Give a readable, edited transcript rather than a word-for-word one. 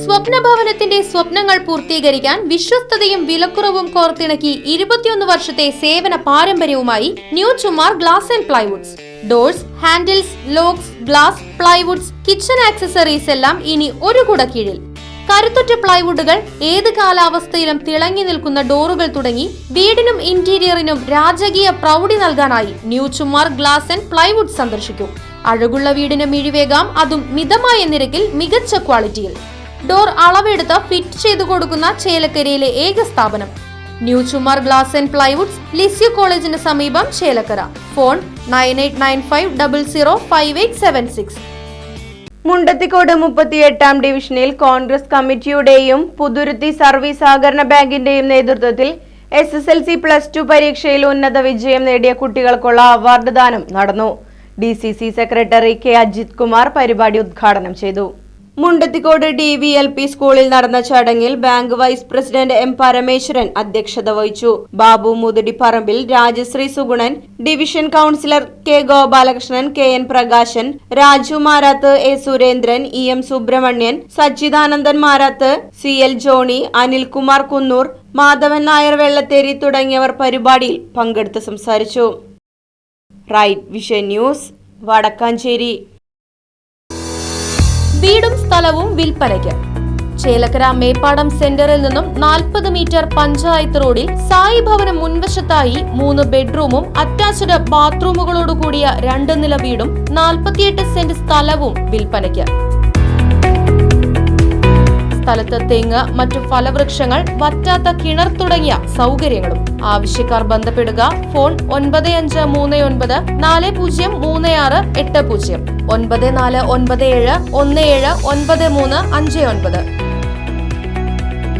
സ്വപ്നഭവനത്തിന്റെ സ്വപ്നങ്ങൾ പൂർത്തീകരിക്കാൻ വിശ്വസ്തതയും വിലക്കുറവും കോർത്തിണക്കി 21 വർഷത്തെ സേവന പാരമ്പര്യവുമായി new Chumar glass and plywoods. Doors, handles, locks, glass, plywoods, kitchen accessories എല്ലാം ഇനി ഒരു കുട കീഴിൽ. കരുത്തുറ്റ പ്ലൈവുഡുകൾ, ഏത് കാലാവസ്ഥയിലും തിളങ്ങി നിൽക്കുന്ന ഡോറുകൾ തുടങ്ങി വീടിനും ഇന്റീരിയറിനും രാജകീയ പ്രൗഢി നൽകാനായി new Chumar glass and plywood സന്ദർശിക്കൂ. അഴകുള്ള വീടിന് മിഴിവേകാം, അതും മിതമായ നിരക്കിൽ മികച്ച ക്വാളിറ്റിയിൽ. ഡോർ അളവെടുത്ത് ഫിറ്റ് ചെയ്തു കൊടുക്കുന്ന ചേലക്കരയിലെ ഏക സ്ഥാപനം new Chumar glass and plywoods, Lisieux കോളേജിന് സമീപം, ചേലക്കര. ഫോൺ 9895005876. മുണ്ടത്തിക്കോട് 38-ാം ഡിവിഷനിൽ കോൺഗ്രസ് കമ്മിറ്റിയുടെയും പുതുരുത്തി സർവീസ് സഹകരണ ബാങ്കിന്റെയും നേതൃത്വത്തിൽ SSLC +2 പരീക്ഷയിൽ ഉന്നത വിജയം നേടിയ കുട്ടികൾക്കുള്ള അവാർഡ് ദാനം നടന്നു. DCC secretary K. Ajith Kumar പരിപാടി ഉദ്ഘാടനം ചെയ്തു. മുണ്ടത്തിക്കോട് DVLP സ്കൂളിൽ നടന്ന ചടങ്ങിൽ bank vice president M. Parameswaran അധ്യക്ഷത വഹിച്ചു. Babu Muthudiparambil, Rajasree Sugunan, division councillor K. Gopalakrishnan, KN Prakashan, Raju Marath, A. Surendran, EM Subrahmanyan, Sachidanandan Marath, CL Johny, Anilkumar Kunnur, Madhavan Nair Vellatheri തുടങ്ങിയവർ പരിപാടിയിൽ പങ്കെടുത്ത് സംസാരിച്ചു. Right vision news, Vadakkanchery. വീടും സ്ഥലവും വിൽപ്പനയ്ക്ക്. ചേലക്കര മേപ്പാടം സെന്ററിൽ നിന്നും 40 മീറ്റർ പഞ്ചായത്ത് റോഡിൽ സായി ഭവനം മുൻവശത്തായി 3 ബെഡ്റൂമും അറ്റാച്ച്ഡ് ബാത്റൂമുകളോടുകൂടിയ 2 നില വീടും 48 സെന്റ് സ്ഥലവും വിൽപ്പനയ്ക്ക്. സ്ഥലത്ത് തെങ്ങ്, മറ്റു ഫലവൃക്ഷങ്ങൾ, വറ്റാത്ത കിണർ തുടങ്ങിയ സൗകര്യങ്ങളും. ആവശ്യക്കാർ ബന്ധപ്പെടുക. ഫോൺ 9539403680, 9497179359.